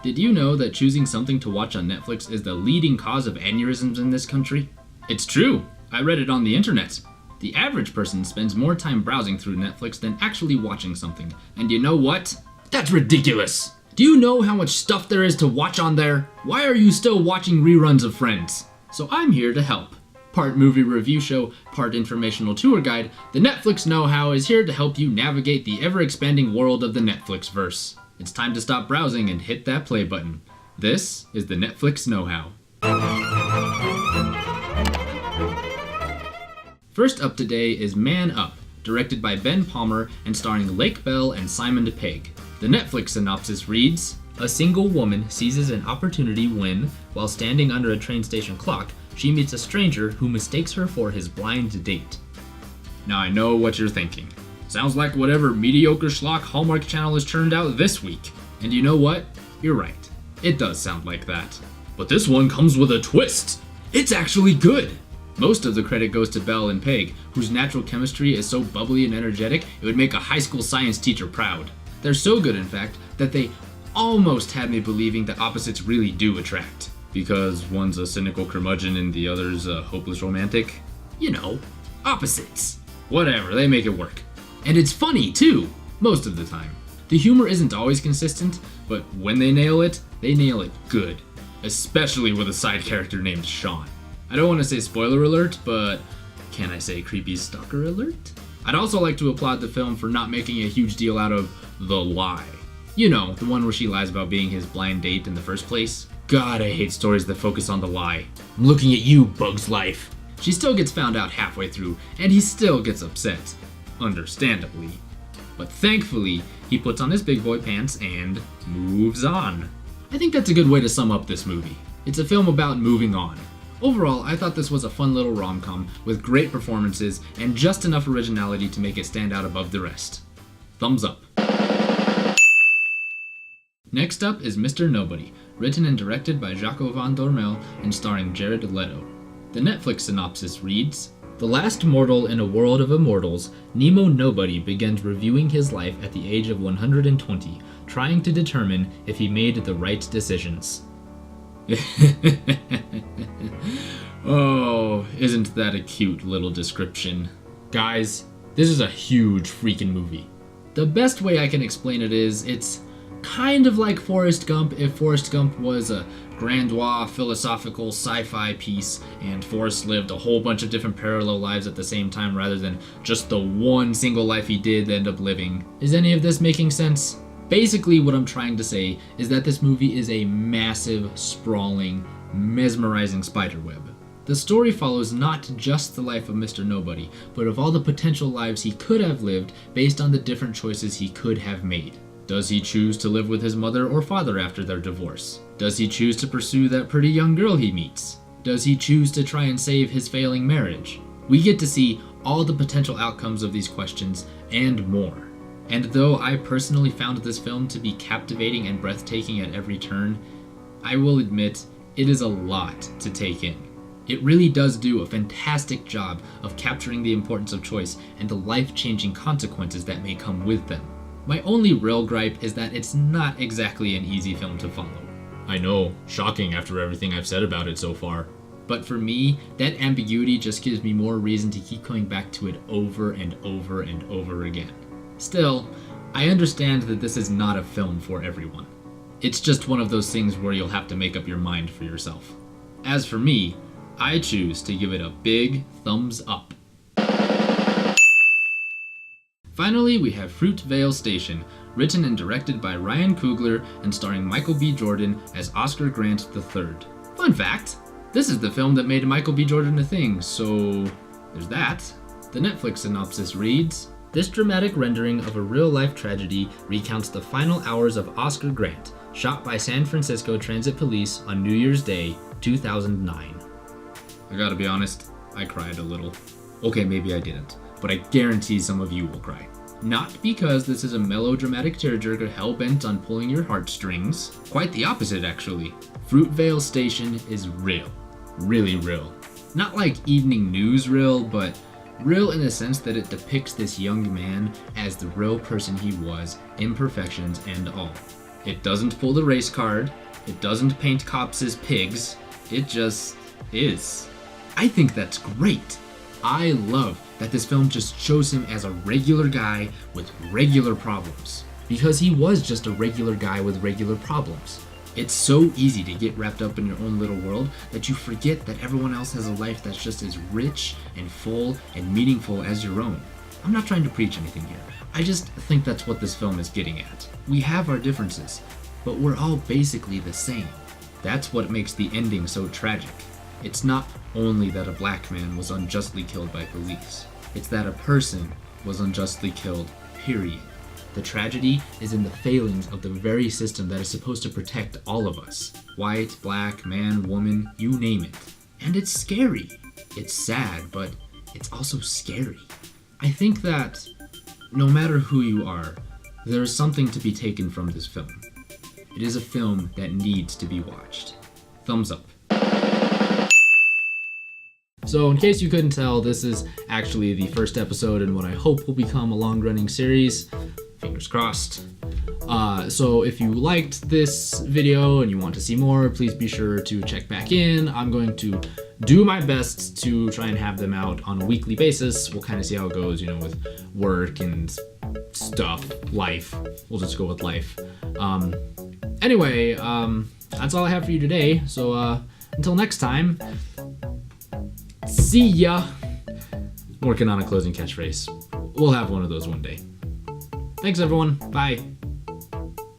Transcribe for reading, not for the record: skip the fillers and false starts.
Did you know that choosing something to watch on Netflix is the leading cause of aneurysms in this country? It's true. I read it on the internet. The average person spends more time browsing through Netflix than actually watching something. And you know what? That's ridiculous. Do you know how much stuff there is to watch on there? Why are you still watching reruns of Friends? So I'm here to help. Part movie review show, part informational tour guide, the Netflix Knowhow is here to help you navigate the ever-expanding world of the Netflix-verse. It's time to stop browsing and hit that play button. This is the Netflix Knowhow. First up today is Man Up, directed by Ben Palmer and starring Lake Bell and Simon Pegg. The Netflix synopsis reads, a single woman seizes an opportunity when, while standing under a train station clock, she meets a stranger who mistakes her for his blind date. Now I know what you're thinking. Sounds like whatever mediocre schlock Hallmark Channel has churned out this week. And you know what? You're right. It does sound like that. But this one comes with a twist. It's actually good. Most of the credit goes to Bell and Pegg, whose natural chemistry is so bubbly and energetic it would make a high school science teacher proud. They're so good, in fact, that they almost had me believing that opposites really do attract. Because one's a cynical curmudgeon and the other's a hopeless romantic. You know, opposites. Whatever, they make it work. And it's funny, too, most of the time. The humor isn't always consistent, but when they nail it good. Especially with a side character named Sean. I don't want to say spoiler alert, but can I say creepy stalker alert? I'd also like to applaud the film for not making a huge deal out of the lie. You know, the one where she lies about being his blind date in the first place. God, I hate stories that focus on the lie. I'm looking at you, Bug's Life. She still gets found out halfway through, and he still gets upset. Understandably. But thankfully, he puts on his big boy pants and moves on. I think that's a good way to sum up this movie. It's a film about moving on. Overall, I thought this was a fun little rom-com with great performances and just enough originality to make it stand out above the rest. Thumbs up. Next up is Mr. Nobody, written and directed by Jaco von Dormael and starring Jared Leto. The Netflix synopsis reads, the last mortal in a world of immortals, Nemo Nobody begins reviewing his life at the age of 120, trying to determine if he made the right decisions. Oh, isn't that a cute little description? Guys, this is a huge freaking movie. The best way I can explain it is, it's kind of like Forrest Gump if Forrest Gump was a grandiose philosophical sci-fi piece and Forrest lived a whole bunch of different parallel lives at the same time rather than just the one single life he did end up living. Is any of this making sense? Basically, what I'm trying to say is that this movie is a massive, sprawling, mesmerizing spiderweb. The story follows not just the life of Mr. Nobody, but of all the potential lives he could have lived based on the different choices he could have made. Does he choose to live with his mother or father after their divorce? Does he choose to pursue that pretty young girl he meets? Does he choose to try and save his failing marriage? We get to see all the potential outcomes of these questions and more. And though I personally found this film to be captivating and breathtaking at every turn, I will admit it is a lot to take in. It really does do a fantastic job of capturing the importance of choice and the life-changing consequences that may come with them. My only real gripe is that it's not exactly an easy film to follow. I know, shocking after everything I've said about it so far. But for me, that ambiguity just gives me more reason to keep coming back to it over and over and over again. Still, I understand that this is not a film for everyone. It's just one of those things where you'll have to make up your mind for yourself. As for me, I choose to give it a big thumbs up. Finally, we have Fruitvale Station, written and directed by Ryan Coogler and starring Michael B. Jordan as Oscar Grant III. Fun fact, this is the film that made Michael B. Jordan a thing, so there's that. The Netflix synopsis reads, this dramatic rendering of a real-life tragedy recounts the final hours of Oscar Grant, shot by San Francisco Transit Police on New Year's Day, 2009. I gotta be honest, I cried a little. Okay, maybe I didn't, but I guarantee some of you will cry. Not because this is a melodramatic tearjerker hell-bent on pulling your heartstrings. Quite the opposite, actually. Fruitvale Station is real. Really real. Not like evening news real, but real in the sense that it depicts this young man as the real person he was, imperfections and all. It doesn't pull the race card. It doesn't paint cops as pigs. It just is. I think that's great. I love that this film just shows him as a regular guy with regular problems. Because he was just a regular guy with regular problems. It's so easy to get wrapped up in your own little world that you forget that everyone else has a life that's just as rich and full and meaningful as your own. I'm not trying to preach anything here. I just think that's what this film is getting at. We have our differences, but we're all basically the same. That's what makes the ending so tragic. It's not only that a black man was unjustly killed by police. It's that a person was unjustly killed, period. The tragedy is in the failings of the very system that is supposed to protect all of us. White, black, man, woman, you name it. And it's scary. It's sad, but it's also scary. I think that no matter who you are, there is something to be taken from this film. It is a film that needs to be watched. Thumbs up. So in case you couldn't tell, this is actually the first episode in what I hope will become a long-running series. Fingers crossed. So if you liked this video and you want to see more, please be sure to check back in. I'm going to do my best to try and have them out on a weekly basis. We'll kind of see how it goes, with work and stuff, life. We'll just go with life. Anyway, that's all I have for you today. So until next time, see ya. Working on a closing catchphrase. We'll have one of those one day. Thanks, everyone. Bye.